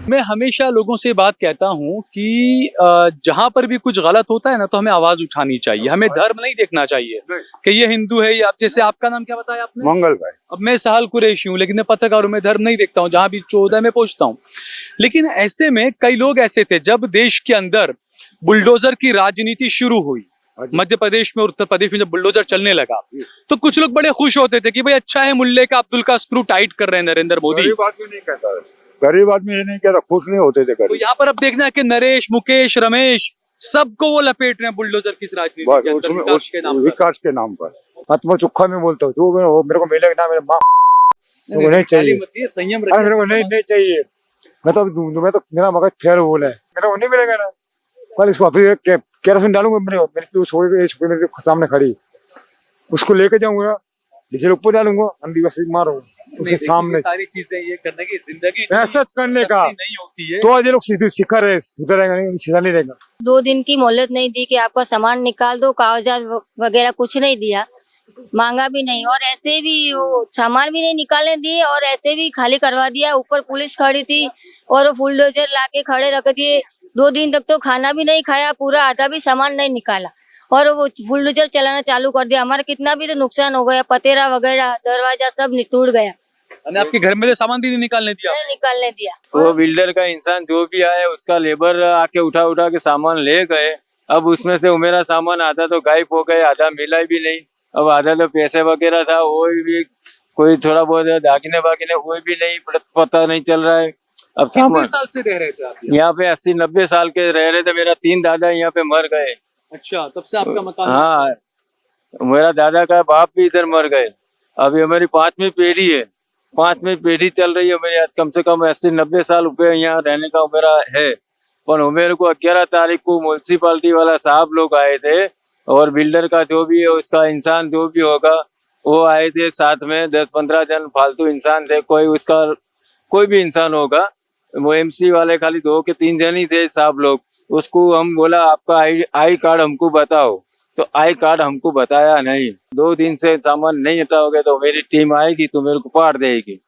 मैं हमेशा लोगों से बात कहता हूँ कि जहां पर भी कुछ गलत होता है ना तो हमें आवाज उठानी चाहिए, हमें धर्म नहीं देखना चाहिए कि ये हिंदू है या जैसे आपका नाम क्या बताया आपने? मंगल भाई। अब मैं साहल कुरैशी हूँ लेकिन मैं पत्रकार हूँ, मैं धर्म नहीं देखता हूँ, जहां भी चौदह में पहुंचता हूँ। लेकिन ऐसे में कई लोग ऐसे थे जब देश के अंदर बुलडोजर की राजनीति शुरू हुई, मध्य प्रदेश में और उत्तर प्रदेश में जब बुलडोजर चलने लगा तो कुछ लोग बड़े खुश होते थे कि भाई अच्छा है मुल्ले का अब्दुल का स्क्रू टाइट कर रहे हैं नरेंद्र मोदी। गरीब आदमी नहीं कहता है, गरीब आदमी ये नहीं कहता, खुश नहीं होते थे तो गरीब। यहाँ पर अब देखना है कि नरेश, मुकेश, रमेश सबको वो लपेट रहे हैं बुलडोजर की राजनीति के अंदर, विकास के नाम पर। विकास के नाम पर आत्मा चुखा में बोलता हूँ, जो मेरे को मिलेगा ना मेरे माँ नहीं चाहिए, संयम मेरे को नहीं चाहिए। मैं तो मेरा मगज फेर बोला है, मेरे को नहीं मिलेगा ना। कल इसको अभी केरोसिन डालूंगा, मेरे सामने खड़ी, उसको लेके जाऊंगा, डीजल ऊपर डालूंगा, अंडी बस मारो उसके सामने। सारी चीजें ये करने की जिंदगी सच करने का नहीं होती है, तो आज ये लोग सीखा रहे, सुधरेगा नहीं, सीखा नहीं रहेगा। 2 दिन की मोहलत नहीं दी कि आपका सामान निकाल दो, कागजात वगैरह कुछ नहीं दिया, मांगा भी नहीं, और ऐसे भी वो सामान भी नहीं निकालने दिए और ऐसे भी खाली करवा दिया। ऊपर पुलिस खड़ी थी और वो बुलडोजर लाके खड़े रख दिए। 2 दिन तक तो खाना भी नहीं खाया, पूरा आधा भी सामान नहीं निकाला और वो बुलडोजर चलाना चालू कर दिया। हमारा कितना भी तो नुकसान हो गया, पतेरा वगैरह दरवाजा सब टूट गया। आपके घर में सामान भी नहीं निकालने दिया? नहीं निकालने दिया। वो बिल्डर का इंसान जो भी आए उसका लेबर आके उठा के सामान ले गए। अब उसमें से मेरा सामान आधा तो गायब हो गए, आधा मिला भी नहीं। अब आधा तो पैसे वगैरह था, वो भी कोई थोड़ा बहुत दागिने वागिने वो भी नहीं, पता नहीं चल रहा है। अब कितने साल से रह रहे थे आप यहाँ पे? 80-90 साल के रह रहे थे। मेरा 3 दादा यहाँ पे मर गए। अच्छा, तब से आपका मकान? हाँ, मेरा दादा का बाप भी इधर मर गए। अभी हमारी 5वीं पीढ़ी है, 5वीं पीढ़ी चल रही है मेरी। आज कम से कम 80-90 साल रुपये यहाँ रहने का मेरा है। पर मेरे को 11 तारीख को म्यूनसिपालिटी वाला साहब लोग आए थे और बिल्डर का जो भी है उसका इंसान जो भी होगा वो आए थे साथ में। 10-15 जन फालतू इंसान थे, कोई भी इंसान होगा। वो एमसी वाले खाली 2 के 3 जन ही थे साहब लोग। उसको हम बोला आपका आई कार्ड हमको बताओ, तो आई कार्ड हमको बताया नहीं। 2 दिन से सामान नहीं हटाओगे तो मेरी टीम आएगी तो मेरे को पार देगी।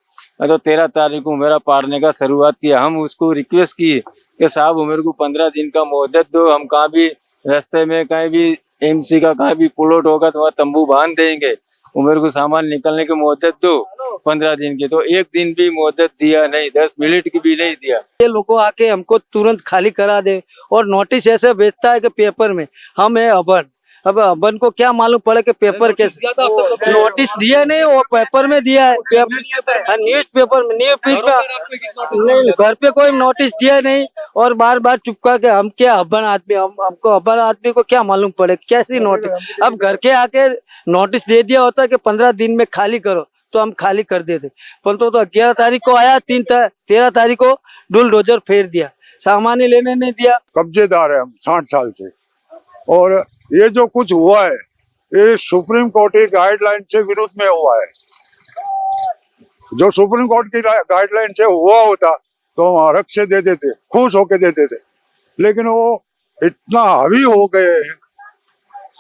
मैं तो 13 तारीख को मेरा पारने का शुरुआत किया। हम उसको रिक्वेस्ट की कि साहब मेरे को 15 दिन का मोहलत दो, हम कहाँ भी रास्ते में कहीं भी एमसी का कहीं भी पुलट होगा तो वहाँ तंबू बांध देंगे। वो मेरे को सामान निकलने की मोहलत दो 15 दिन की। तो 1 दिन भी मोहलत दिया नहीं, 10 मिनट की भी नहीं दिया। ये लोगों आके हमको तुरंत खाली करा दे और नोटिस ऐसे भेजता है कि पेपर में हम है अबन। अब अबन को क्या मालूम पड़े कि पेपर कैसे नोटिस दिया नहीं, वो पेपर में दिया है, न्यूज पेपर में, न्यूज फीड में। घर पे कोई नोटिस दिया नहीं और बार बार चुपका के हम क्या अबन आदमी, हमको अबन आदमी को क्या मालूम पड़े कैसी नोटिस। अब घर के आके नोटिस दे दिया होता है कि 15 दिन में खाली करो तो हम खाली कर देते। परंतु तो 11 तारीख को आया, 13 तारीख को बुलडोजर फेर दिया, सामान लेने नहीं दिया। कब्जेदार है हम 60 साल से, और ये जो कुछ हुआ है ये सुप्रीम कोर्ट की गाइडलाइन से विरुद्ध में हुआ है। जो सुप्रीम कोर्ट की गाइडलाइन से हुआ होता तो हम हरक से दे देते, खुश होके देते थे। लेकिन वो इतना हावी हो गए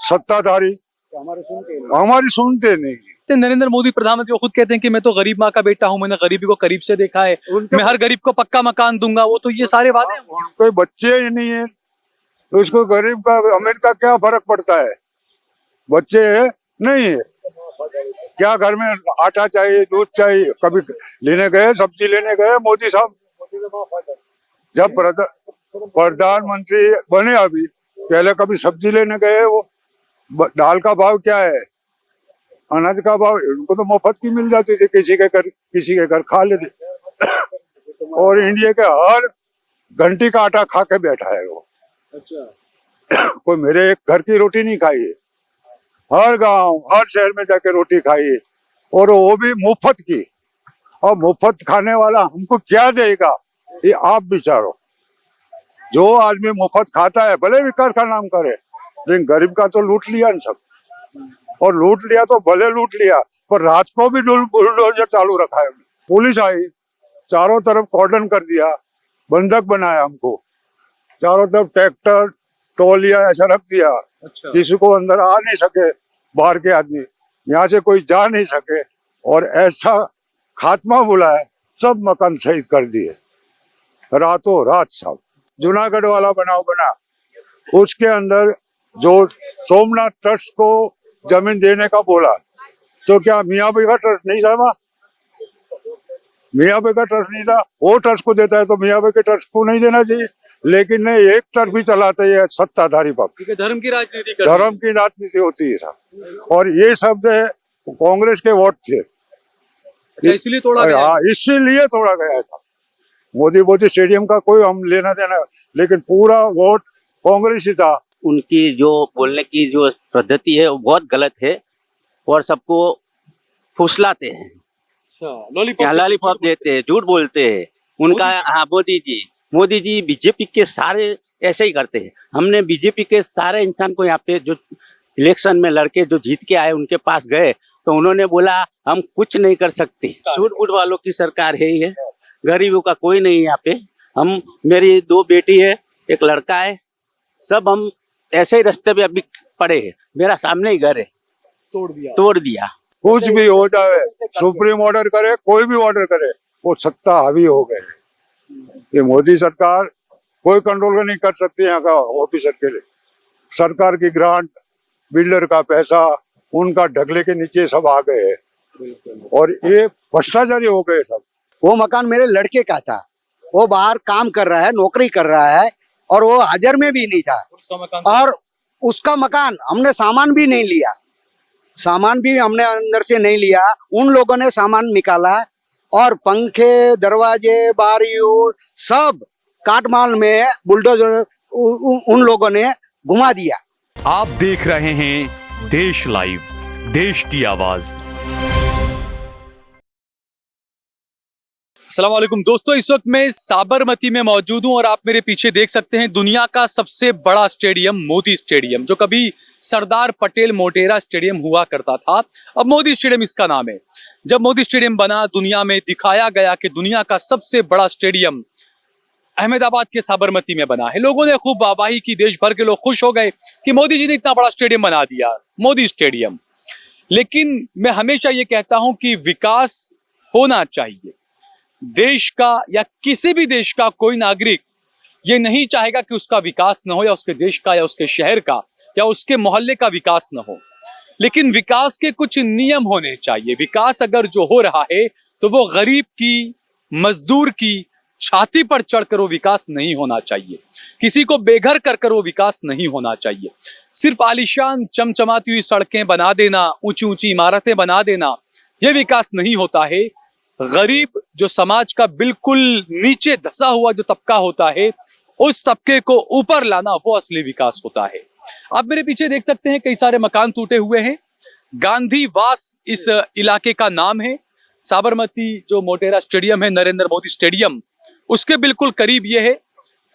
सत्ताधारी, हमारी सुनते नहीं। नरेंद्र मोदी प्रधानमंत्री वो खुद कहते हैं कि मैं तो गरीब माँ का बेटा हूँ, मैंने गरीबी को करीब से देखा है, मैं हर गरीब को पक्का मकान दूंगा। वो तो ये सारे वादे, कोई बच्चे ही नहीं है तो उसको गरीब का अमीर का क्या फर्क पड़ता है? बच्चे नहीं है क्या, घर में आटा चाहिए, दूध चाहिए। कभी लेने गए, सब्जी लेने गए, मोदी साहब जब प्रधानमंत्री बने अभी, पहले कभी सब्जी लेने गए, वो दाल का भाव क्या है, अनाज का भाव, उनको तो मुफ्त की मिल जाती थी, किसी के घर खा लेते। और इंडिया के हर घंटी का आटा खा के बैठा है वो। अच्छा। कोई मेरे एक घर की रोटी नहीं खाई है, हर गांव हर शहर में जाके रोटी खाई है, और वो भी मुफ्त की। और मुफ्त खाने वाला हमको क्या देगा ये आप विचारो। जो आदमी मुफ्त खाता है भले विकास का नाम करे, लेकिन गरीब का तो लूट लिया न सब। और लूट लिया तो भले लूट लिया, पर रात को भी बुलडोजर चालू रखा है। पुलिस आई, चारों तरफ कॉर्डन कर दिया, बंधक बनाया हमको, चारों तरफ ट्रैक्टर टोलिया ऐसा रख दिया। अच्छा। किसी को अंदर आ नहीं सके, बाहर के आदमी यहाँ से कोई जा नहीं सके, और ऐसा खात्मा बुलाया, सब मकान शहीद कर दिए। रातों रात साहब। जूनागढ़ वाला बनाव बना, उसके अंदर जो सोमनाथ ट्रस्ट को जमीन देने का बोला, तो क्या मियाँ भाई का ट्रस्ट नहीं था वहाँ? मियाँ भाई का ट्रस्ट नहीं था, वो ट्रस्ट को देता है तो मियाँ भाई के ट्रस्ट को नहीं देना चाहिए। लेकिन नहीं, एक तरफी चलाते हैं सत्ताधारी पक्ष, क्योंकि धर्म की राजनीति करते धर्म की राजनीति होती है साहब। और ये सब कांग्रेस के वोट थे, हैं। इसलिए तोड़ा गया। हाँ, इसीलिए तोड़ा गया था। मोदी स्टेडियम का कोई हम लेना देना, लेकिन पूरा वोट कांग्रेस ही था। उनकी जो बोलने की जो पद्धति है वो बहुत गलत है और सबको फुसलाते हैं, लॉलीपॉप देते हैं, झूठ बोलते हैं उनका। हाँ, मोदी जी बीजेपी के सारे ऐसे ही करते हैं। हमने बीजेपी के सारे इंसान को यहाँ पे जो इलेक्शन में लड़के जो जीत के आए उनके पास गए तो उन्होंने बोला हम कुछ नहीं कर सकते। सूट बूट वालों की सरकार है ये, गरीबों का कोई नहीं यहाँ पे। हम, मेरी 2 बेटी है, एक लड़का है, सब हम ऐसे ही रास्ते पे अभी पड़े हैं। मेरा सामने ही घर है, तोड़ दिया। कुछ भी हो जाए, सुप्रीम ऑर्डर करे, कोई भी ऑर्डर करे, वो सत्ता हावी हो गए। ये मोदी सरकार कोई कंट्रोल नहीं कर सकती यहाँ का ऑफिसर के लिए। सरकार की ग्रांट, बिल्डर का पैसा, उनका ढगले के नीचे सब आ गए हैं और ये भ्रष्टाचारी हो गए सब। वो मकान मेरे लड़के का था, वो बाहर काम कर रहा है, नौकरी कर रहा है और वो हाजिर में भी नहीं था। और उसका मकान हमने सामान भी नहीं लिया, सामान भी हमने अंदर से नहीं लिया, उन लोगों ने सामान निकाला और पंखे, दरवाजे, बारियों सब काटमाल में बुलडोजर उन लोगों ने घुमा दिया। आप देख रहे हैं देश लाइव, देश की आवाज। अस्सलाम वालेकुम दोस्तों, इस वक्त मैं साबरमती में मौजूद हूं और आप मेरे पीछे देख सकते हैं दुनिया का सबसे बड़ा स्टेडियम मोदी स्टेडियम, जो कभी सरदार पटेल मोटेरा स्टेडियम हुआ करता था, अब मोदी स्टेडियम इसका नाम है। जब मोदी स्टेडियम बना, दुनिया में दिखाया गया कि दुनिया का सबसे बड़ा स्टेडियम अहमदाबाद के साबरमती में बना है। लोगों ने खूब वाहवाही की, देश भर के लोग खुश हो गए कि मोदी जी ने इतना बड़ा स्टेडियम बना दिया, मोदी स्टेडियम। लेकिन मैं हमेशा ये कहता हूं कि विकास होना चाहिए। देश का या किसी भी देश का कोई नागरिक ये नहीं चाहेगा कि उसका विकास न हो, या उसके देश का या उसके शहर का या उसके मोहल्ले का विकास न हो। लेकिन विकास के कुछ नियम होने चाहिए। विकास अगर जो हो रहा है तो वो गरीब की, मजदूर की छाती पर चढ़कर वो विकास नहीं होना चाहिए। किसी को बेघर कर वो विकास नहीं होना चाहिए। सिर्फ आलीशान चमचमाती हुई सड़कें बना देना, ऊंची ऊंची इमारतें बना देना, ये विकास नहीं होता है। गरीब जो समाज का बिल्कुल नीचे धंसा हुआ जो तबका होता है, उस तबके को ऊपर लाना, वो असली विकास होता है। आप मेरे पीछे देख सकते हैं कई सारे मकान टूटे हुए हैं। गांधी वास इस इलाके का नाम है। साबरमती जो मोटेरा स्टेडियम है, नरेंद्र मोदी स्टेडियम, उसके बिल्कुल करीब ये है।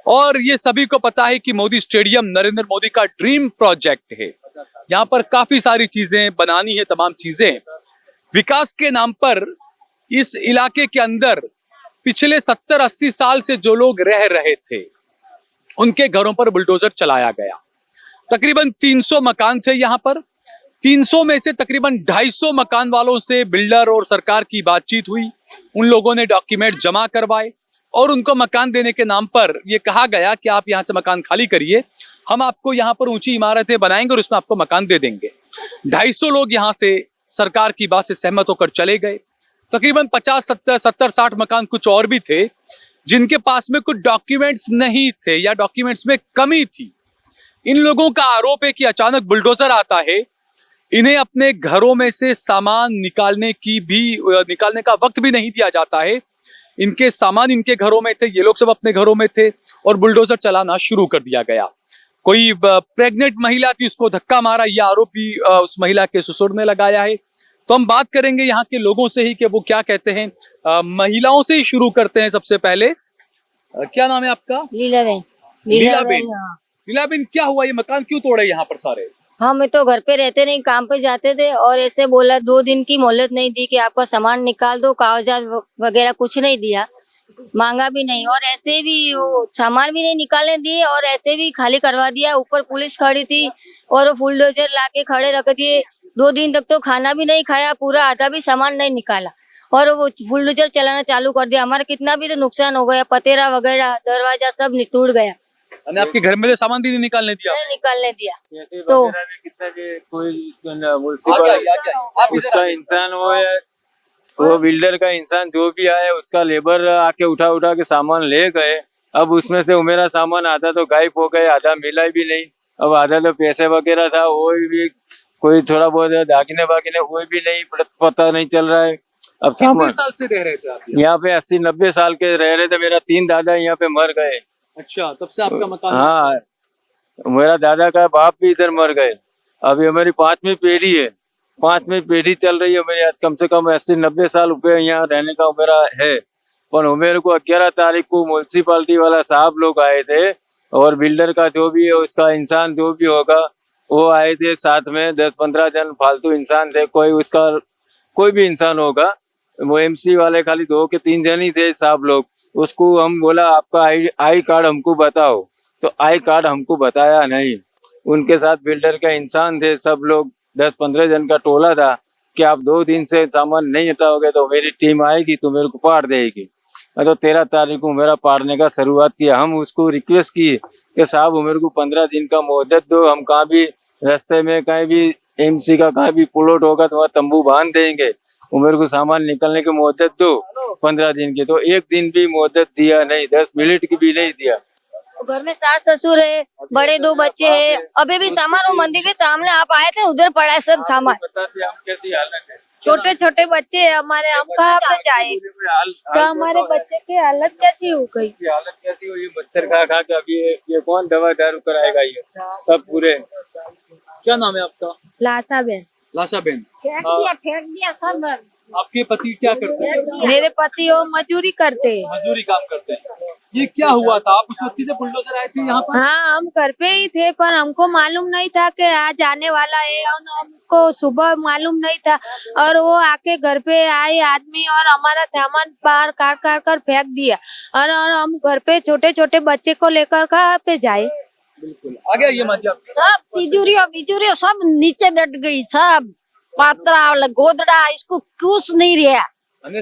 और ये सभी को पता है कि मोदी स्टेडियम नरेंद्र मोदी का ड्रीम प्रोजेक्ट है। यहाँ पर काफी सारी चीजें बनानी है, तमाम चीजें विकास के नाम पर। इस इलाके के अंदर पिछले 70-80 साल से जो लोग रह रहे थे, उनके घरों पर बुलडोजर चलाया गया। तकरीबन 300 मकान थे यहाँ पर। 300 में से तकरीबन 250 मकान वालों से बिल्डर और सरकार की बातचीत हुई। उन लोगों ने डॉक्यूमेंट जमा करवाए और उनको मकान देने के नाम पर यह कहा गया कि आप यहाँ से मकान खाली करिए, हम आपको यहाँ पर ऊंची इमारतें बनाएंगे और उसमें आपको मकान दे देंगे। 250 लोग यहाँ से सरकार की बात से सहमत होकर चले गए। तकरीबन 50, 70, 60 मकान कुछ और भी थे जिनके पास में कुछ डॉक्यूमेंट्स नहीं थे या डॉक्यूमेंट्स में कमी थी। इन लोगों का आरोप है कि अचानक बुलडोजर आता है, इन्हें अपने घरों में से सामान निकालने का वक्त भी नहीं दिया जाता है। इनके सामान इनके घरों में थे, ये लोग सब अपने घरों में थे और बुलडोजर चलाना शुरू कर दिया गया। कोई प्रेग्नेंट महिला थी, उसको धक्का मारा, यह आरोप भी उस महिला के ससुर ने लगाया है। तो हम बात करेंगे यहाँ के लोगों से ही कि वो क्या कहते हैं। महिलाओं से ही शुरू करते हैं सबसे पहले। क्या नाम है आपका? लीलाबेन। हाँ। लीलाबेन, क्या हुआ, ये मकान क्यों तोड़े यहाँ पर सारे? हाँ, मैं तो घर पे रहते नहीं, काम पे जाते थे और ऐसे बोला 2 दिन की मोहलत नहीं दी कि आपका सामान निकाल दो, कागजात वगैरह कुछ नहीं दिया, मांगा भी नहीं और ऐसे भी वो सामान भी नहीं निकालने दिए और ऐसे भी खाली करवा दिया। ऊपर पुलिस खड़ी थी और वो बुलडोजर लाके खड़े रख दिए। 2 दिन तक तो खाना भी नहीं खाया, पूरा आधा भी सामान नहीं निकाला और वो बुलडोजर चलाना चालू कर दिया। हमारा कितना भी तो नुकसान हो गया, पतेरा वगैरह दरवाजा सब टूट गया, અને आपके घर में से सामान भी नहीं निकालने दिया? नहीं निकालने दिया। पैसे तो- वगैरह भी कितना भी कोई आ म्युनिसिपल जाइए। आप उसका इंसान हो या वो बिल्डर का इंसान जो भी आए उसका लेबर आके उठा उठा के सामान ले गए। अब उसमें से वो मेरा सामान आधा तो गायब हो गए, आधा मिला भी नहीं। अब आधा तो पैसे वगैरह था वो भी कोई थोड़ा बहुत दागिने वागिने वो भी नहीं पता नहीं चल रहा है। अब कितने सामान साल से रह रहे थे आप यहाँ? यहाँ पे 80-90 साल के रह रहे थे। मेरा 3 दादा यहाँ पे मर गए। अच्छा, तब से आपका मकान? हाँ, मेरा दादा का बाप भी इधर मर गए। अभी हमारी 5वीं पीढ़ी है, 5वीं पीढ़ी चल रही है मेरी। आज कम से कम 80-90 साल रुपये यहाँ रहने का मेरा है। पर मेरे को 11 तारीख को म्युनिसिपालिटी वाला साहब लोग आए थे और बिल्डर का जो भी है उसका इंसान जो भी होगा वो आए थे साथ में। 10-15 जन फालतू इंसान थे, कोई उसका कोई भी इंसान होगा। वो एमसी वाले खाली 2 के 3 जन ही थे साहब लोग। उसको हम बोला आपका आई कार्ड हमको बताओ, तो आई कार्ड हमको बताया नहीं। उनके साथ बिल्डर का इंसान थे सब लोग, 10-15 जन का टोला था कि आप 2 दिन से सामान नहीं हटाओगे तो मेरी टीम आएगी तो मेरे को पाड़ देगी। तो 13 तारीख को मेरा पाड़ने का शुरुआत किया। हम उसको रिक्वेस्ट की कि साहब मेरे को 15 दिन का मोहलत दो, हम कहाँ भी रास्ते में कहीं भी एमसी का कहीं भी पुलोट होगा तो वहाँ तंबू बांध देंगे। वो मेरे को सामान निकलने की मोहलत दो 15 दिन की। तो 1 दिन भी मोहलत दिया नहीं, 10 मिनट की भी नहीं दिया। घर में सास ससुर है, बड़े 2 बच्चे हैं। अभी भी सामान वो मंदिर के सामने आप आए थे, उधर पड़ा है सब सामान। बताते हम कैसी हालत है। छोटे छोटे बच्चे हैं हमारे, हम कहाँ पे जाए? तो हमारे बच्चे की हालत कैसी हो गई? हालत कैसी हुई? मच्छर खा खा के अभी ये कौन दवा दारू कराएगा? ये सब पूरे। क्या नाम है आपका? लाशा बेन। लाशा बेन। फेंक दिया सब। आपके पति क्या करते हैं? मेरे पति वो मजदूरी करते हैं। मजदूरी काम करते हैं। ये क्या हुआ था? आप उस वक्त से बुलडोजर आए थे यहाँ पर? हाँ, हम घर पे ही थे पर हमको मालूम नहीं था कि आज आने वाला है, और हमको सुबह मालूम नहीं था। और वो आके घर पे आए आदमी और हमारा सामान बाहर काट काट कर फेंक दिया। और हम घर पे छोटे छोटे बच्चे को लेकर कहाँ पे जाए? बिल्कुल आगे आइए माजी आप। सब तिजोरी सब नीचे डट गई, सब पात्रा गोदड़ा इसको कुछ नहीं रहा।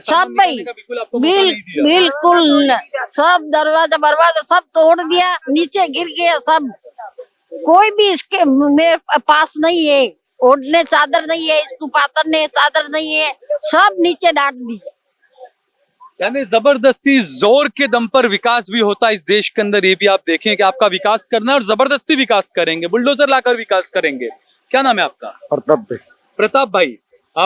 सब भाई बिल्कुल सब दरवाजा बरवाजा सब तोड़ दिया, नीचे गिर गया सब। कोई भी इसके मेरे पास नहीं है, ओढ़ने चादर नहीं है, इसको पातरने चादर नहीं है, सब नीचे डाल दी। यानी जबरदस्ती जोर के दम पर विकास भी होता है इस देश के अंदर। ये भी आप देखें कि आपका विकास करना है और जबरदस्ती विकास करेंगे, बुलडोजर लाकर विकास करेंगे। क्या नाम है आपका? प्रताप भाई।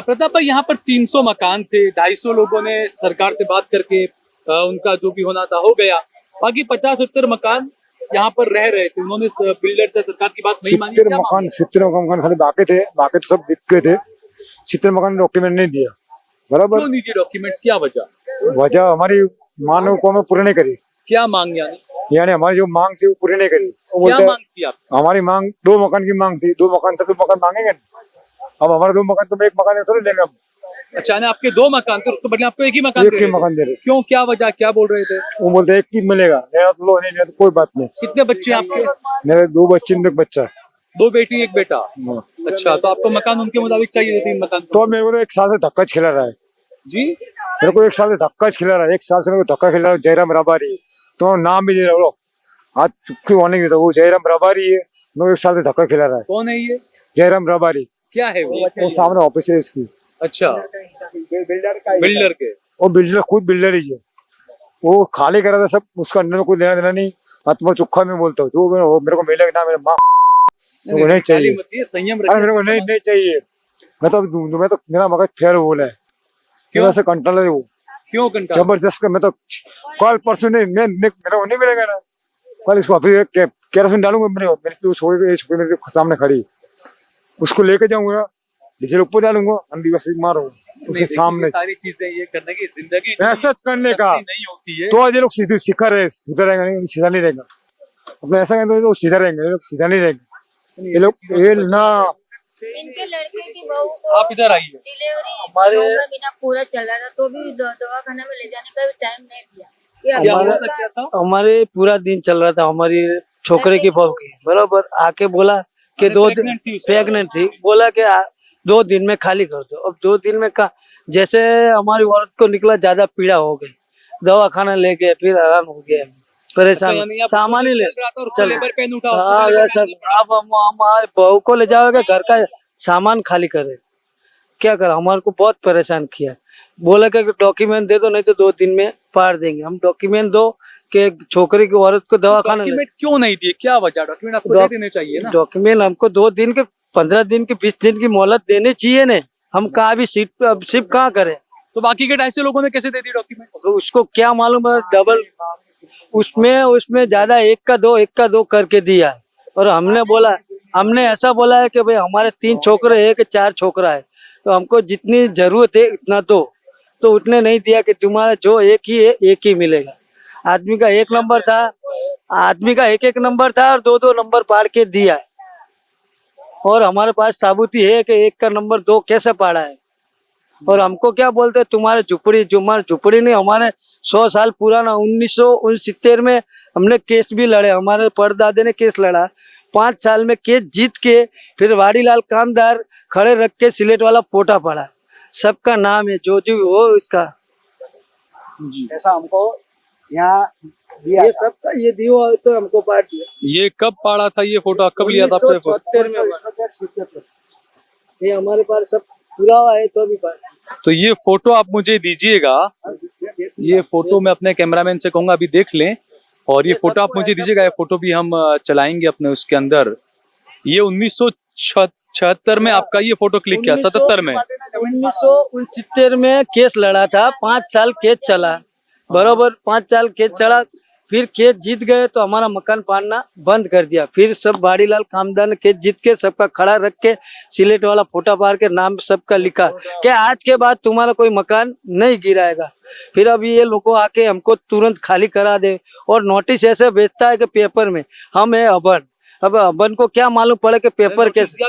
प्रताप भाई, यहाँ पर 300 मकान थे, 250 लोगों ने सरकार से बात करके उनका जो भी होना था हो गया। बाकी 50-70 मकान यहाँ पर रह रहे थे, उन्होंने बिल्डर से सरकार की बात नहीं मानी। 70 मकान खाली बाकी थे, बाकी तो सब बिक गए थे। 70 मकान डॉक्यूमेंट नहीं दिया, बराबर। क्यों नहीं दिए डॉक्यूमेंट्स? क्या वजह? वजह हमारी मांग को हमें पूरी नहीं करी। क्या मांग? यानी हमारी जो मांग थी वो पूरी नहीं करी। वो क्या बोलते मांग थी आप? हमारी मांग 2 मकान की मांग थी, 2 मकान था, 2 मकान मांगेंगे। अब हमारे 2 मकान तो 1 मकान थोड़ी लेंगे हम। अच्छा, ने आपके 2 मकान थे, उसके बदले आपको 1 ही मकान दे रहे थे। मकान दे रहे। क्यों? क्या वजह? क्या बोल रहे थे? वो बोलते 1 ही मिलेगा, लेना तो लो, नहीं तो कोई बात नहीं। कितने बच्चे हैं आपके? मेरे 2 बच्चे, 1 बच्चा। 2 बेटी 1 बेटा। अच्छा, तो आपको मकान उनके मुताबिक चाहिए 3 मकान? तो मेरे को तो 1 साल से धक्का खिला रहा है जी। मेरे को 1 साल से धक्का खिला रहा है, 1 साल से मेरे को धक्का खिला रहा है। जयराम रबारी, तो नाम भी दे रहा हो, आज चुप्पी होने की, तो वो जयराम रबारी है। मेरे को 1 साल से धक्का खिला रहा है। कौन है ये? जयराम रबारी। क्या है वो? सामने ऑफिस है उसकी। अच्छा, बिल्डर के? वो बिल्डर खुद बिल्डर ही है, वो खाली करा था सब, उसका अंदर में कोई लेना देना नहीं। आत्मा चुखा में बोलता हूँ, जो मेरे को मिलेगा ना, मेरे माँ मेरे को नहीं चाहिए। संयम अरे मेरे को नहीं चाहिए। मैं तो मेरा मगज फेर बोल है, क्यों से कंट्रोल है वो। क्यों कंट्रोल? जबरदस्त। मैं तो कल परसों नहीं, मेरे को नहीं मिलेगा ना, कल इसको अभी केरोसिन डालूंगा। मेरे सामने खड़ी, उसको लेके जाऊंगा, डीजल ऊपर डालूंगा, अंडी बस मारूंगा उसके सामने। सारी चीजें ये करने की जिंदगी ऐसा करने का नहीं होती है। तो आज ये लोग सीखा रहे, सुधर रहेगा नहीं, सीधा नहीं रहेगा। अपने ऐसा कहें तो सीधा रहेंगे, ये लोग सीधा नहीं रहेंगे। ये लोग ये ना, इनके लड़के की बहू को आप इधर आइए। डिलीवरी हमारे बिना पूरा चल रहा था, तो भी दवाखाना में ले जाने का भी टाइम नहीं दिया। क्या हुआ था? क्या था? हमारे पूरा दिन चल रहा था, हमारी छोकरे की बहू की, बराबर आके बोला कि 2 दिन प्रेग्नेंट थी, बोला कि 2 दिन में खाली कर दो। अब 2 दिन में का जैसे हमारी औरत को निकला ज्यादा पीड़ा हो गई, दवा खाना ले गए, फिर हैरान हो गए, परेशान, यानी आप सामान ही ले चल रहा था और उसका चल लेबर पेन उठा, हाँ उसको सर। अब हम हमारे बहू को ले जाओगे, घर का सामान खाली करे, क्या कर, हमारे को बहुत परेशान किया। बोला कि डॉक्यूमेंट दे दो, नहीं तो 2 दिन में पार देंगे। हम डॉक्यूमेंट दो कि छोकरी की औरत को दवा खाना, डॉक्यूमेंट क्यों नहीं दिए, क्या वजह? डॉक्यूमेंट आपको दे देने चाहिए ना। डॉक्यूमेंट हमको 2 दिन के, 15 दिन की, 20 दिन की मोहलत देनी चाहिए ने। हम कहाँ भी सीट पे, अब सिर्फ कहाँ करें, तो बाकी के 250 लोगों ने कैसे दे दिए डॉक्यूमेंट? तो उसको क्या मालूम है, डबल उसमें ज्यादा एक का दो करके दिया है। और हमने ऐसा बोला है कि भाई हमारे 3 छोकरे है कि 4 छोकरा है, तो हमको जितनी जरूरत है इतना दो, तो उतने नहीं दिया कि तुम्हारा जो एक ही है एक ही मिलेगा। आदमी का 1 नंबर था, आदमी का 1 नंबर था और 2 नंबर पाड़ के दिया है। और हमारे पास साबूती है कि 1 का नंबर 2 कैसे पाड़ा है। और हमको क्या बोलते हैं, तुम्हारे झुपड़ी नहीं, हमारे 100 साल पुराना 1969 में हमने केस भी लड़े, हमारे परदादे ने केस लड़ा, 5 साल में केस जीत के फिर वाड़ीलाल कामदार खड़े रख के सिलेट वाला पोटा पड़ा। सबका नाम है, जो हो इसका ऐसा हमको यहाँ दिया ये सबका ये दियो तो हमको पार्ट दिया। ये कब पाड़ा था ये फोटो, कब लिया था आपने फोटो? 1974 में ये हमारे पास सब पूरा हुआ है, तो अभी तो ये फोटो आप मुझे दीजिएगा, ये फोटो मैं अपने कैमरामैन से कहूंगा अभी देख लें, और ये फोटो आप मुझे दीजिएगा। ये फोटो भी हम चलाएंगे अपने उसके अंदर। ये 1976 में आपका ये फोटो क्लिक किया, 77 में 1969 में केस लड़ा था, 5 साल केस चला, बरोबर 5 साल केस चला, फिर केस जीत गए तो हमारा मकान पाड़ना बंद कर दिया। फिर सब वाड़ीलाल कामदार ने केस जीत के सबका खड़ा रख के सिलेट वाला फोटा पार के नाम सबका लिखा कि आज के बाद तुम्हारा कोई मकान नहीं गिराएगा। फिर अब ये लोगों आके हमको तुरंत खाली करा दे, और नोटिस ऐसे भेजता है कि पेपर में हम है अबन। अब अबन को क्या मालूम पड़े कि पेपर कैसे,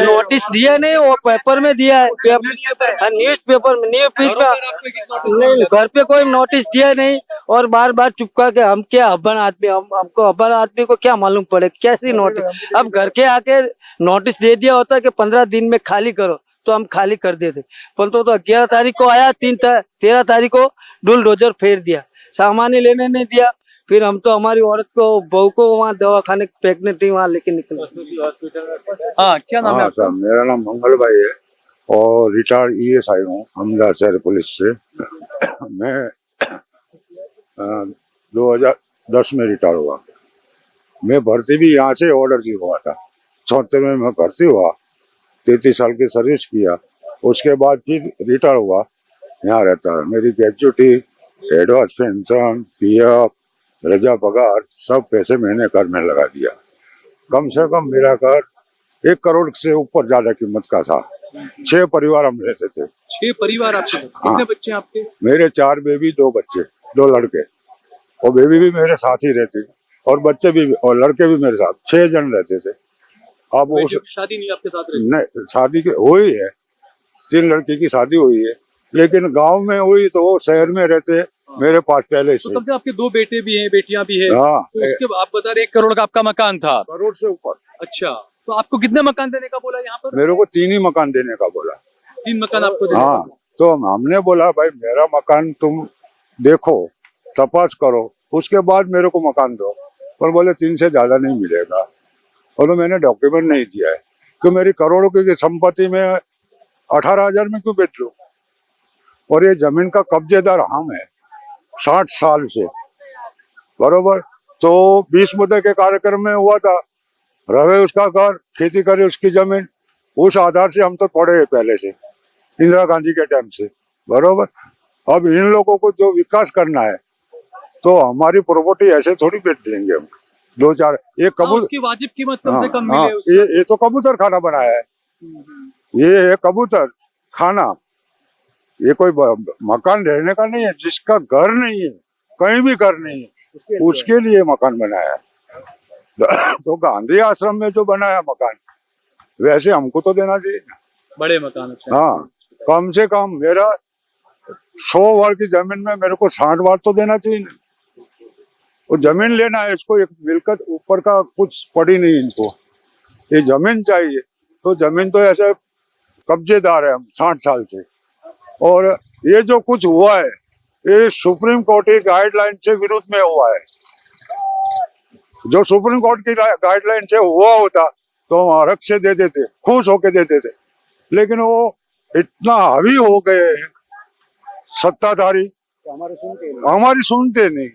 नोटिस दिया नहीं, वो पेपर में दिया है, न्यूज पेपर में, न्यूज फीड में, घर पे कोई नोटिस दिया नहीं। और बार बार चुपका के हम क्या अबन आदमी, हमको अबन आदमी को क्या मालूम पड़े कैसी नोटिस। अब घर के आके नोटिस दे दिया होता कि 15 दिन में खाली करो, तो हम खाली कर देते, परंतु तो 11 तारीख को आया, 13 तारीख को बुलडोजर फेर दिया, सामान ही लेने नहीं दिया। फिर हम तो हमारी औरत को, बहू को वहाँ दवा खाने प्रेगनेंट वहाँ लेके निकले। हाँ, क्या नाम है आपका? मेरा नाम मंगल भाई है और रिटायर्ड ESI हूँ अहमदाबाद शहर पुलिस से। मैं 2010 में रिटायर हुआ। मैं भर्ती भी यहाँ से ऑर्डर से हुआ था, 76 में मैं भर्ती हुआ, 33 साल की सर्विस किया, उसके बाद फिर रिटायर हुआ, यहाँ रहता है। मेरी ग्रेजुटी, एडवांस पेंशन, PF, रजा पगार सब पैसे मैंने घर में लगा दिया। कम से कम मेरा घर 1 करोड़ से ऊपर ज्यादा कीमत का था। 6 परिवार हम रहते थे। 6 परिवार आपके? कितने बच्चे हैं आपके? मेरे 4 बेबी, 2 बच्चे, 2 लड़के, और बेबी भी मेरे साथ ही रहते, और बच्चे भी और लड़के भी मेरे साथ, 6 जन रहते थे। अब वो शादी नहीं आपके साथ रही? नहीं, शादी हुई है, 3 लड़की की शादी हुई है, लेकिन गांव में हुई तो वो शहर में रहते मेरे पास पहले से। तो कम से आपके 2 बेटे भी हैं, बेटियां भी हैं। हाँ, तो इसके आप बता रहे 1 करोड़ का आपका मकान था? करोड़ से ऊपर। अच्छा, तो आपको कितने मकान देने का बोला यहाँ पर? मेरे को 3 ही मकान देने का बोला। 3 मकान आपको देने हाँ, तो हमने बोला भाई मेरा मकान तुम देखो, तपास करो, उसके बाद मेरे को मकान दो। पर बोले 3 से ज्यादा नहीं मिलेगा। और तो मैंने डॉक्यूमेंट नहीं दिया है कि मेरी करोड़ों की संपत्ति में 18,000 में क्यों बेच लूं। और ये जमीन का कब्जेदार हम है 60 साल से, बरोबर। तो 20 मुद्दे के कार्यक्रम में हुआ था, रहे उसका घर, खेती करे उसकी जमीन, उस आधार से हम तो पड़े हैं पहले से, इंदिरा गांधी के टाइम से, बरोबर। अब इन लोगों को जो विकास करना है तो हमारी प्रॉपर्टी ऐसे थोड़ी बेच देंगे हम। 2-4 एक कबूतर, उसकी वाजिब कीमत कम से कम हाँ, मिले। ये तो कबूतर खाना बनाया है, ये है कबूतर खाना। ये कोई मकान रहने का नहीं है, जिसका घर नहीं है, कहीं भी घर नहीं है, उसके लिए मकान बनाया है। तो गांधी आश्रम में जो बनाया मकान, वैसे हमको तो देना चाहिए ना, बड़े मकान। अच्छा, हाँ, कम से कम मेरा 100 वार की जमीन में मेरे को 60 वार तो देना चाहिए ना। वो जमीन लेना है, इसको एक मिलकत ऊपर का कुछ पड़ी नहीं इनको, ये जमीन चाहिए। तो जमीन तो ऐसे कब्जेदार है हम 60 साल से। और ये जो कुछ हुआ है ये सुप्रीम कोर्ट की गाइडलाइन से विरुद्ध में हुआ है। जो सुप्रीम कोर्ट की गाइडलाइन से हुआ होता तो हम हरक से दे देते, खुश होके देते थे, लेकिन वो इतना हावी हो गए हैं सत्ताधारी, हमारी सुनते नहीं,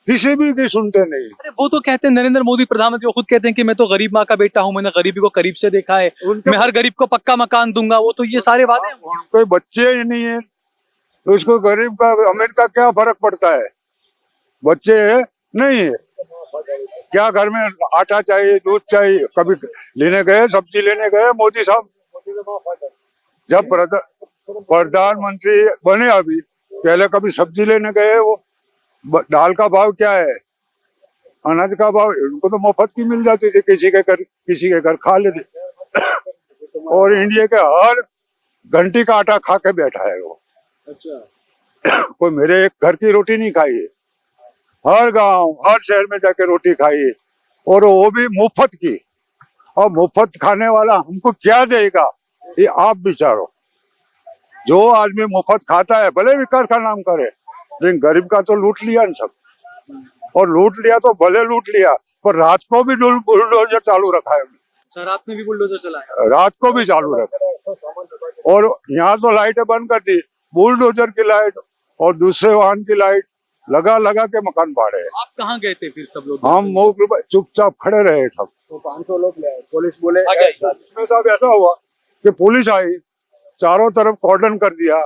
किसी भी की सुनते नहीं। अरे वो तो कहते हैं, नरेंद्र मोदी प्रधानमंत्री वो खुद कहते हैं कि मैं तो गरीब माँ का बेटा हूँ, मैंने गरीबी को करीब से देखा है, मैं हर गरीब को पक्का मकान दूंगा। वो तो ये सारे वादे हैं। उनके बच्चे ही नहीं है तो उसको गरीब का अमीर का क्या फर्क पड़ता है? बच्चे नहीं है, क्या घर में आटा चाहिए, दूध चाहिए, कभी लेने गए, सब्जी लेने गए मोदी साहब जब प्रधानमंत्री बने, अभी पहले कभी सब्जी लेने गए, वो दाल का भाव क्या है, अनाज का भाव, उनको तो मुफ्त की मिल जाती थी, किसी के घर खा लेते। और इंडिया के हर घंटी का आटा खा के बैठा है वो। अच्छा। कोई मेरे एक घर की रोटी नहीं खाई है, हर गांव हर शहर में जाके रोटी खाई है, और वो भी मुफ्त की। और मुफ्त खाने वाला हमको क्या देगा ये आप विचारो। जो आदमी मुफ्त खाता है भले विकास का नाम करे, लेकिन गरीब का तो लूट लिया न सब। और लूट लिया तो भले लूट लिया, पर रात को भी बुलडोजर चालू रखा है। रात में भी बुलडोजर चलाया, रात को भी चालू रखा। और यहाँ तो लाइटें बंद कर दी, बुलडोजर की लाइट और दूसरे वाहन की लाइट लगा लगा के मकान फाड़े। आप कहाँ गए थे फिर सब लोग? हम चुपचाप खड़े रहे सब। तो 500 लोग पुलिस बोले। इसमें साहब ऐसा हुआ कि पुलिस आई, चारों तरफ कॉर्डन कर दिया,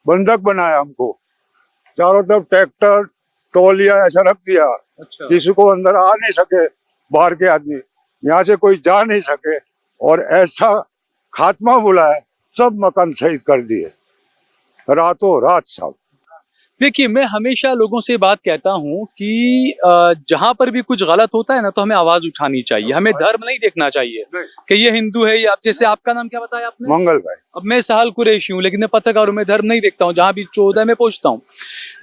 बंधक बनाया हमको, चारों तरफ ट्रैक्टर टोलिया ऐसा रख दिया। अच्छा। किसी को अंदर आ नहीं सके, बाहर के आदमी यहाँ से कोई जा नहीं सके, और ऐसा खात्मा बुलाया, सब मकान शहीद कर दिए रातों रात साहब। देखिए, मैं हमेशा लोगों से बात कहता हूँ कि जहां पर भी कुछ गलत होता है ना, तो हमें आवाज उठानी चाहिए, हमें धर्म नहीं देखना चाहिए कि ये हिंदू है, या जैसे आपका नाम क्या बताया आपने? मंगल भाई। अब मैं साहल कुरैशी हूँ, लेकिन मैं पत्रकार हूँ, मैं धर्म नहीं देखता हूँ, जहां भी 14 में पहुंचता हूँ।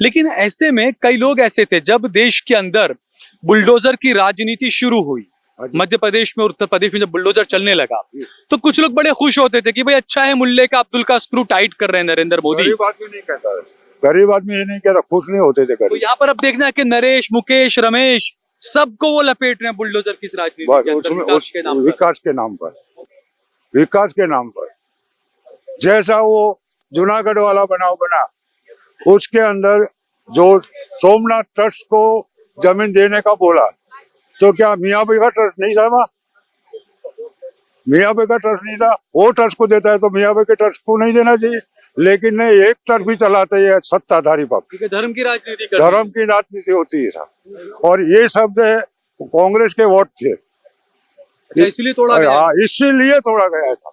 लेकिन ऐसे में कई लोग ऐसे थे, जब देश के अंदर बुलडोजर की राजनीति शुरू हुई, मध्य प्रदेश में और उत्तर प्रदेश में जब बुलडोजर चलने लगा, तो कुछ लोग बड़े खुश होते थे कि भाई अच्छा है, मुल्ले का अब्दुल का स्क्रू टाइट कर रहे हैं नरेंद्र मोदी। गरीब आदमी नहीं कहता है, गरीब आदमी ये नहीं कहता, खुश नहीं होते थे तो गरीब। यहाँ पर अब देखना है कि नरेश, मुकेश, रमेश सबको वो लपेट रहे हैं बुलडोजर की राजनीति के अंदर, विकास के नाम पर। विकास के नाम पर, विकास के नाम पर। जैसा वो जूनागढ़ वाला बनाव बना, उसके अंदर जो सोमनाथ ट्रस्ट को जमीन देने का बोला, तो क्या मियाँ भाई का ट्रस्ट नहीं था वहाँ? मियाँ भाई का ट्रस्ट नहीं था, वो ट्रस्ट को देता है तो मियाँ भाई के ट्रस्ट को नहीं देना चाहिए। लेकिन नहीं, एक तरफी चलाते हैं सत्ताधारी पक्ष, धर्म की राजनीति, धर्म की राजनीति होती है साहब। और ये सब कांग्रेस के वोट थे, इसलिए तोड़ा गया। हाँ, इसीलिए तोड़ा गया था।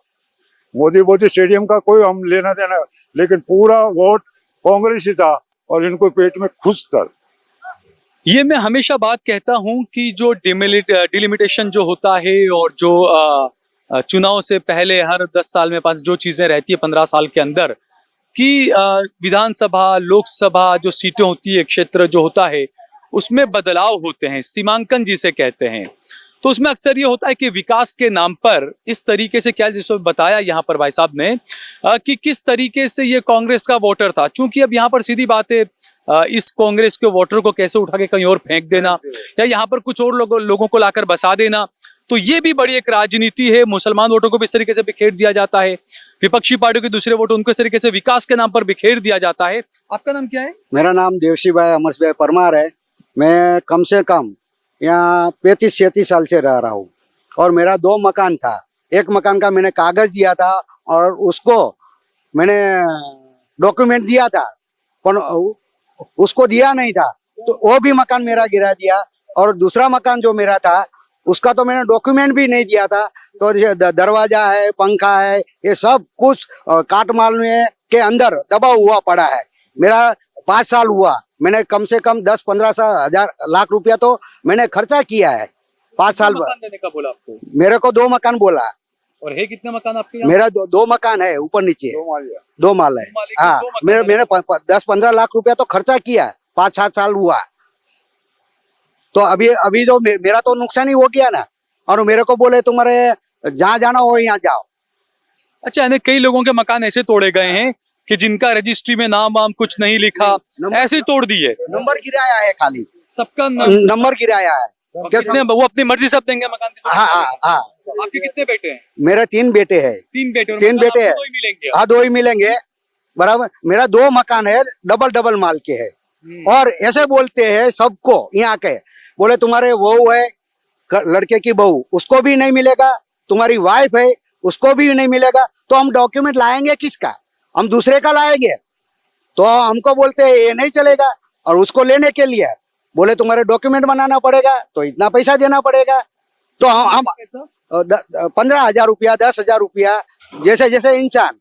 मोदी स्टेडियम का कोई हम लेना देना, लेकिन पूरा वोट कांग्रेस ही था, और इनको पेट में खुश था। ये मैं हमेशा बात कहता हूं कि जो डिलिमिटेशन जो होता है, और जो चुनाव से पहले हर 10 साल में 5 जो चीजें रहती है 15 साल के अंदर, कि विधानसभा, लोकसभा जो सीटें होती है, क्षेत्र जो होता है, उसमें बदलाव होते हैं, सीमांकन जिसे कहते हैं। तो उसमें अक्सर ये होता है कि विकास के नाम पर इस तरीके से, क्या जिसको बताया यहाँ पर भाई साहब ने, कि किस तरीके से ये कांग्रेस का वोटर था। चूंकि अब यहाँ पर सीधी बात है, इस कांग्रेस के वोटर को कैसे उठा के कहीं और फेंक देना, या यहाँ पर कुछ और लोगों को लाकर बसा देना, तो ये भी बड़ी एक राजनीति है। मुसलमान वोटों को भी इस तरीके से बिखेर दिया जाता है, विपक्षी पार्टियों के दूसरे वोट उनको इस तरीके से विकास के नाम पर बिखेर दिया जाता है। आपका नाम क्या है? मेरा नाम देवसी भाई अमरस भाई परमार है। मैं कम से कम यहाँ 35-37 साल से रह रहा हूँ, और मेरा 2 मकान था। एक मकान का मैंने कागज दिया था और उसको मैंने डॉक्यूमेंट दिया था, पर उसको दिया नहीं था, तो वो भी मकान मेरा गिरा दिया। और दूसरा मकान जो मेरा था उसका तो मैंने डॉक्यूमेंट भी नहीं दिया था, तो दरवाजा है, पंखा है, ये सब कुछ काटमाल में के अंदर दबा हुआ पड़ा है। मेरा 5 साल हुआ, मैंने कम से कम 10-15 हजार लाख रुपया तो मैंने खर्चा किया है 5 साल मकान देने का बोला आपको? मेरे को 2 मकान बोला। और है कितने मकान आपके यहाँ? मेरा 2 मकान है, ऊपर नीचे 2 माल है। हाँ, मैंने 10-15 लाख रुपया तो खर्चा किया, 5-7 साल हुआ। तो अभी तो मेरा तो नुकसान ही हो गया ना। और मेरे को बोले तुम्हारे जहाँ जाना हो यहाँ जाओ, अच्छा, यानी कई लोगों के मकान ऐसे तोड़े गए हैं कि जिनका रजिस्ट्री में नाम वाम कुछ नहीं लिखा, ऐसे तोड़ दिए। नंबर गिराया है खाली, सबका नंबर गिराया है। कितने वो अपनी मर्जी से अब देंगे मकान किसी को? हाँ हाँ हाँ, आपके कितने बेटे हैं? मेरे 3 बेटे हैं। 3 बेटे और तीन मकान बेटे आपको हैं। 2 ही मिलेंगे? हाँ 2 ही मिलेंगे, बराबर। मेरा 2 मकान है, डबल माल के है। और ऐसे बोलते हैं सबको यहाँ के, बोले तुम्हारे बहू है, लड़के की बहू, उसको भी नहीं मिलेगा, तुम्हारी वाइफ है उसको भी नहीं मिलेगा, तो हम डॉक्यूमेंट लाएंगे किसका? हम दूसरे का लाएंगे। तो हमको बोलते हैं ये नहीं चलेगा, और उसको लेने के लिए बोले तुम्हारे डॉक्यूमेंट बनाना पड़ेगा, तो इतना पैसा देना पड़ेगा। तो हम 15,000 रुपया, 10,000 रुपया, जैसे जैसे इंसान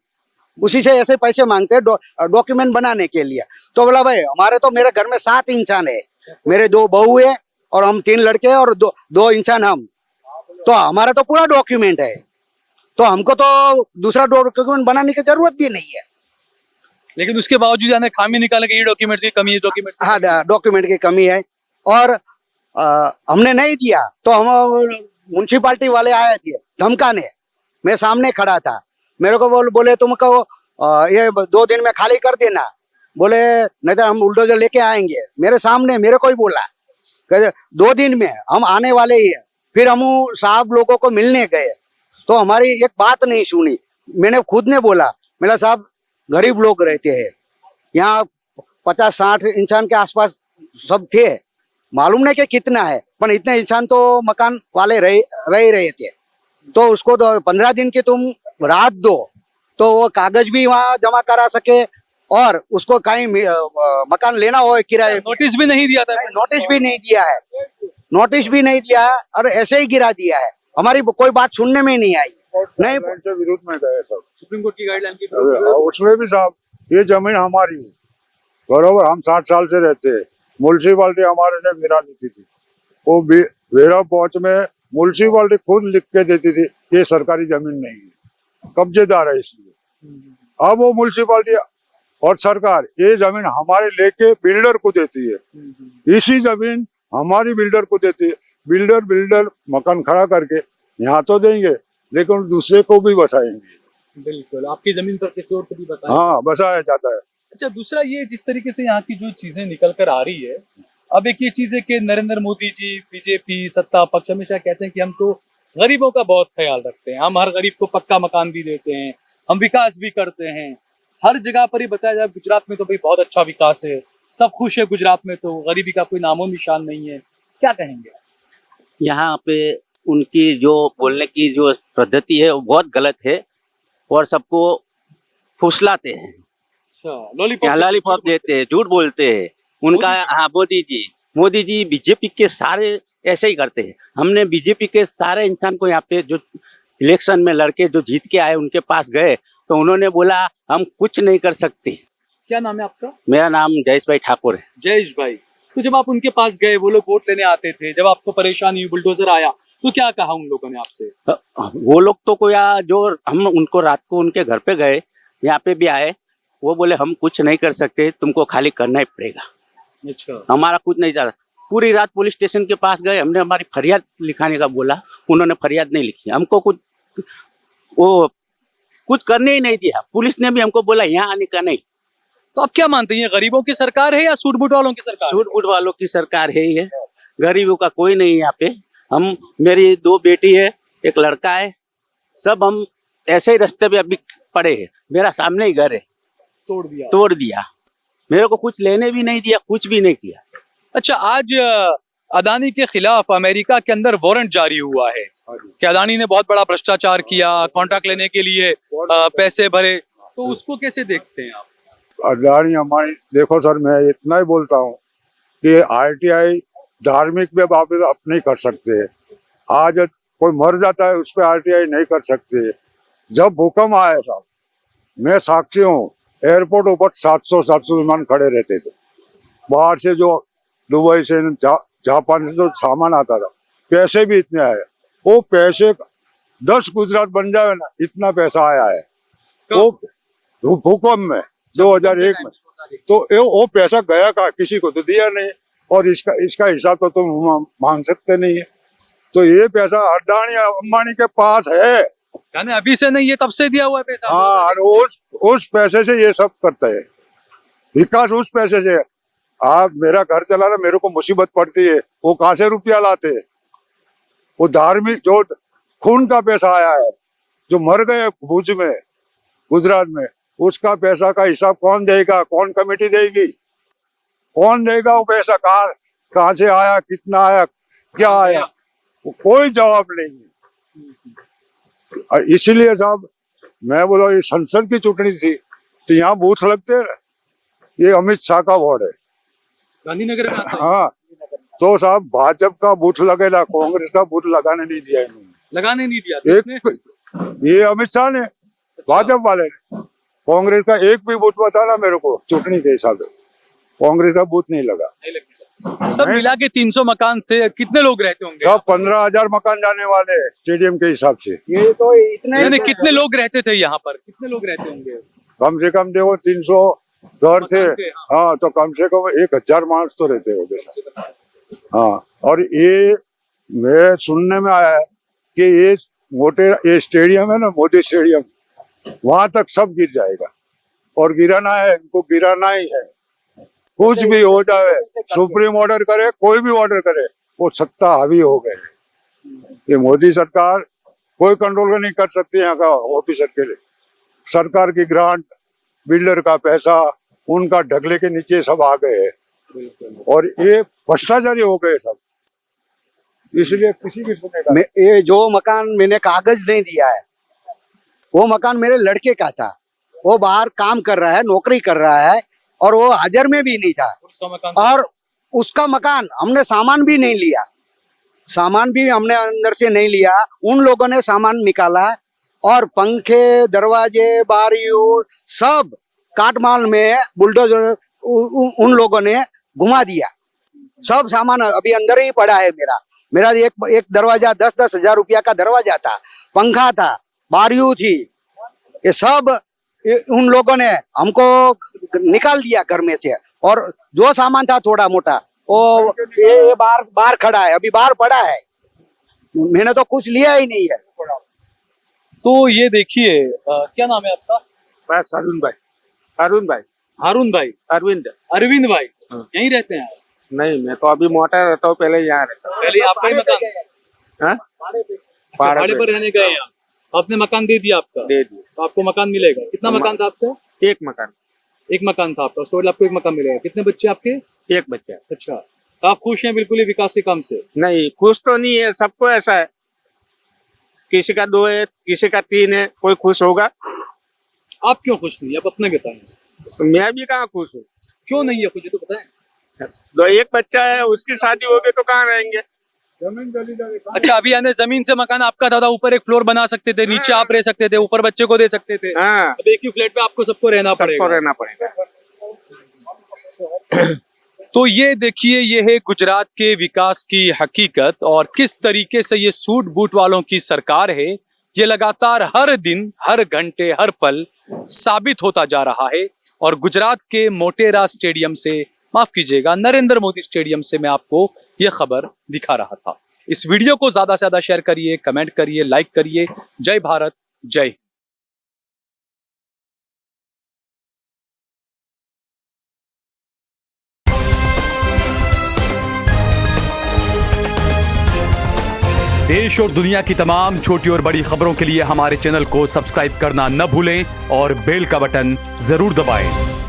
उसी से ऐसे पैसे मांगते हैं डॉक्यूमेंट बनाने के लिए। तो बोला भाई हमारे तो, मेरे घर में 7 इंसान है, मेरे 2 बहू है और हम 3 लड़के और 2 इंसान हम, तो हमारा तो पूरा डॉक्यूमेंट है, तो हमको तो दूसरा डॉक्यूमेंट बनाने की जरूरत भी नहीं है। लेकिन उसके बावजूद यानी खामी निकाले कि ये डॉक्यूमेंट्स की कमी है, डॉक्यूमेंट्स हाँ डॉक्यूमेंट की कमी है। और हमने नहीं दिया तो हम म्युनिसिपालिटी वाले आए थे धमकाने, मैं सामने खड़ा था, मेरे को बोले तुमको ये 2 दिन में खाली कर देना, बोले नहीं तो हम बुलडोजर लेके आएंगे। मेरे सामने मेरे को ही बोला कि 2 दिन में हम आने वाले ही है। फिर हम साहब लोगों को मिलने गए तो हमारी एक बात नहीं सुनी। मैंने खुद ने बोला, मेरा साहब गरीब लोग रहते हैं यहाँ, 50-60 इंसान के आसपास सब थे, मालूम नहीं कि कितना है, पर इतने इंसान तो मकान वाले रहे थे, तो उसको तो 15 दिन की तुम रात दो, तो वो कागज भी वहाँ जमा करा सके, और उसको कहीं मकान लेना हो किराए। नोटिस भी नहीं दिया था? नोटिस भी नहीं दिया है, नोटिस भी नहीं दिया है, और ऐसे ही गिरा दिया है। हमारी कोई बात सुनने में नहीं आई। नहीं, के विरोध में गए सब, सुप्रीम कोर्ट की गाइडलाइन की उसमें भी साहब ये जमीन हमारी है, बरोबर, हम 60 साल से रहते हैं। म्युनिसिपालिटी हमारे ने वेरा देती थी, वो वेरा पहुंच में म्युनिसिपालिटी खुद लिख के देती थी ये सरकारी जमीन नहीं है, कब्जेदार है इसलिए। अब वो म्युनिसिपालिटी और सरकार ये जमीन हमारे लेके बिल्डर को देती है, इसी जमीन हमारी बिल्डर को देती है। बिल्डर मकान खड़ा करके यहाँ तो देंगे, लेकिन दूसरे को भी बसाएंगे। बिल्कुल, आपकी जमीन पर किसी और को भी बसाया? हाँ, बसाया जाता है। अच्छा, दूसरा ये जिस तरीके से यहाँ की जो चीजें निकल कर आ रही है, अब एक ये चीज है कि नरेंद्र मोदी जी, बीजेपी सत्ता पक्ष हमेशा कहते हैं कि हम तो गरीबों का बहुत ख्याल रखते हैं, हम हर गरीब को पक्का मकान भी देते हैं, हम विकास भी करते हैं। हर जगह पर ही बताया जाए गुजरात में तो भाई बहुत अच्छा विकास है, सब खुश है गुजरात में, तो गरीबी का कोई नामो निशान नहीं है, क्या कहेंगे? यहाँ पे उनकी जो बोलने की जो पद्धति है वो बहुत गलत है, और सबको फुसलाते हैं, लॉलीपॉप देते हैं, झूठ बोलते हैं। उनका हाँ मोदी जी बीजेपी के सारे ऐसे ही करते हैं। हमने बीजेपी के सारे इंसान को यहाँ पे जो इलेक्शन में लड़के जो जीत के आए उनके पास गए, तो उन्होंने बोला हम कुछ नहीं कर सकते। क्या नाम है आपका? मेरा नाम जयेश भाई ठाकुर है। जयेश भाई, तो जब आप उनके पास गए, वो लोग वोट लेने आते थे, जब आपको परेशानी हुई, बुलडोजर आया, तो क्या कहा उन लोगों ने आपसे? वो लोग तो कोई जो हम उनको रात को उनके घर पे गए, यहाँ पे भी आए, वो बोले हम कुछ नहीं कर सकते, तुमको खाली करना ही पड़ेगा। अच्छा, हमारा कुछ नहीं जाता। पूरी रात पुलिस स्टेशन के पास गए, हमने हमारी फरियाद लिखाने का बोला, उन्होंने फरियाद नहीं लिखी, हमको कुछ करने ही नहीं दिया। पुलिस ने भी हमको बोला यहाँ आने का नहीं। तो आप क्या मानते हैं, गरीबों की सरकार है या सूट बूट वालों की सरकार? सूट बूट वालों की सरकार है ये, गरीबों का कोई नहीं यहाँ पे। हम, मेरी 2 बेटी है, एक लड़का है, सब हम ऐसे ही रास्ते पे अभी पड़े हैं। मेरा सामने ही घर है, तोड़ दिया, मेरे को कुछ लेने भी नहीं दिया, कुछ भी नहीं किया। अच्छा, आज अदानी के खिलाफ अमेरिका के अंदर वारंट जारी हुआ है कि अदानी ने बहुत बड़ा भ्रष्टाचार किया, कॉन्ट्रैक्ट लेने के लिए पैसे भरे, तो उसको कैसे देखते हैं आप? अदानी हमारी, देखो सर, मैं इतना ही बोलता हूँ कि RTI धार्मिक पे वापस आप नहीं कर सकते। आज कोई मर जाता है उस पर RTI नहीं कर सकते। जब भूकंप आया साहब, मैं साक्षी हूँ, एयरपोर्ट ऊपर 700 विमान खड़े रहते थे, बाहर से जो दुबई से जापान से जो सामान आता था, पैसे भी इतने आए, वो पैसे 10 गुजरात बन जाए ना, इतना पैसा आया है वो भूकंप में 2001 में। तो वो पैसा गया कहाँ? किसी को तो दिया नहीं, और इसका हिसाब तो तुम मांग सकते नहीं है। तो ये पैसा अडानी अंबानी के पास है, यानी अभी से नहीं, ये तब से दिया हुआ है पैसा। हाँ, और उस पैसे से ये सब करते हैं, विकास उस पैसे से। आप मेरा घर चलाना, मेरे को मुसीबत पड़ती है, वो कहाँ से रुपया लाते हैं? वो धार्मिक जो खून का पैसा आया है, जो मर गए भुज में, गुजरात में, उसका पैसा का हिसाब कौन देगा? कौन कमेटी देगी? कौन देगा वो पैसा? कहाँ से आया, कितना आया, क्या आया? कोई जवाब नहीं है। इसीलिए साहब मैं बोला, ये संसद की चुनाव थी तो यहाँ बूथ लगते हैं। ये अमित शाह का वार्ड है, गांधीनगर में आता है। हाँ, तो साहब भाजपा का बूथ लगेगा, कांग्रेस का बूथ लगाने नहीं दिया इन्होंने। लगाने नहीं दिया एक ये अमित शाह ने, भाजपा वाले ने। कांग्रेस का एक भी बूथ बताना मेरे को चुनाव के हिसाब से, कांग्रेस का बूथ नहीं लगा। सब मिला के 300 मकान थे। कितने लोग रहते होंगे? सब 15,000 मकान जाने वाले हैं स्टेडियम के हिसाब से। ये तो इतने यानी कितने लोग रहते थे यहाँ पर? कितने लोग रहते होंगे? कम से कम देखो 300 घर थे। हाँ, तो कम से कम 1,000 मार्च तो रहते होंगे। हाँ, और ये मैं सुनने में आया है कि ये स्टेडियम है ना, मोदी स्टेडियम, वहां तक सब गिर जाएगा। और गिराना है, इनको गिराना ही है। कुछ भी हो जाए, सुप्रीम ऑर्डर करे, कोई भी ऑर्डर करे, वो सत्ता हावी हो गए। ये मोदी सरकार कोई कंट्रोल नहीं कर सकती यहाँ का ऑफिसर के लिए। सरकार की ग्रांट, बिल्डर का पैसा, उनका ढगले के नीचे सब आ गए हैं और ये भ्रष्टाचारी हो गए सब। इसलिए किसी भी सुनेगा। ये जो मकान मैंने कागज नहीं दिया है, वो मकान मेरे लड़के का था। वो बाहर काम कर रहा है, नौकरी कर रहा है, और वो हाजिर में भी नहीं था। और उसका मकान हमने सामान भी नहीं लिया, सामान भी हमने अंदर से नहीं लिया। उन लोगों ने सामान निकाला और पंखे, दरवाजे, बारियों सब काटमाल में बुलडोजर उन लोगों ने घुमा दिया। सब सामान अभी अंदर ही पड़ा है। मेरा एक दरवाजा 10-10 हजार रुपया का दरवाजा था, पंखा था, बारियों थी, ये सब उन लोगों ने हमको निकाल दिया घर में से। और जो सामान था थोड़ा मोटा, वो ये बाहर खड़ा है, अभी बाहर पड़ा है। मैंने तो कुछ लिया ही नहीं है। तो ये देखिए, क्या नाम है आपका? बस अरुण भाई। अरुण भाई, हारून भाई, अरविंद। अरविंद भाई, हाँ। यहीं रहते हैं आप? नहीं, मैं तो अभी मोटा रहता हूँ, पहले यहाँ रहता हूँ। पहले आपका ही मकान? हाँ? अच्छा, भाड़े पर रहने गए हैं आप? आपने मकान दे दिया आपका? दे दिया। तो आपको मकान मिलेगा? कितना मकान था आपका? एक मकान। एक मकान था आपका, उसके बाद आपको एक मकान मिलेगा। कितने बच्चे आपके? एक बच्चा। अच्छा, तो आप खुश हैं बिल्कुल ये विकास के काम से? नहीं, खुश तो नहीं है, सबको ऐसा है। किसी का 2 है, किसी का 3 है, कोई खुश होगा। आप क्यों खुश नहीं? आप अपने बताएं। तो मैं भी कहाँ खुश हूँ। क्यों नहीं है खुश, ये तो बताएं। तो एक बच्चा है, उसकी शादी हो गई तो कहाँ रहेंगे? अच्छा, अभी यानी जमीन से मकान आपका था, ऊपर एक फ्लोर बना सकते थे, नीचे आप रह सकते थे, ऊपर बच्चे को दे सकते थे। हाँ, अब एक ही फ्लैट पे आपको सबको रहना सबको पड़ेगा। रहना पड़ेगा। तो ये देखिए, ये है गुजरात के विकास की हकीकत और किस तरीके से ये सूट बूट वालों की सरकार है, ये लगातार हर दिन, हर घंटे, हर पल साबित होता जा रहा है। और गुजरात के मोटेरा स्टेडियम से, माफ कीजिएगा, नरेंद्र मोदी स्टेडियम से मैं आपको यह खबर दिखा रहा था। इस वीडियो को ज्यादा से ज्यादा शेयर करिए, कमेंट करिए, लाइक करिए। जय भारत, जय। देश और दुनिया की तमाम छोटी और बड़ी खबरों के लिए हमारे चैनल को सब्सक्राइब करना न भूलें और बेल का बटन जरूर दबाएं।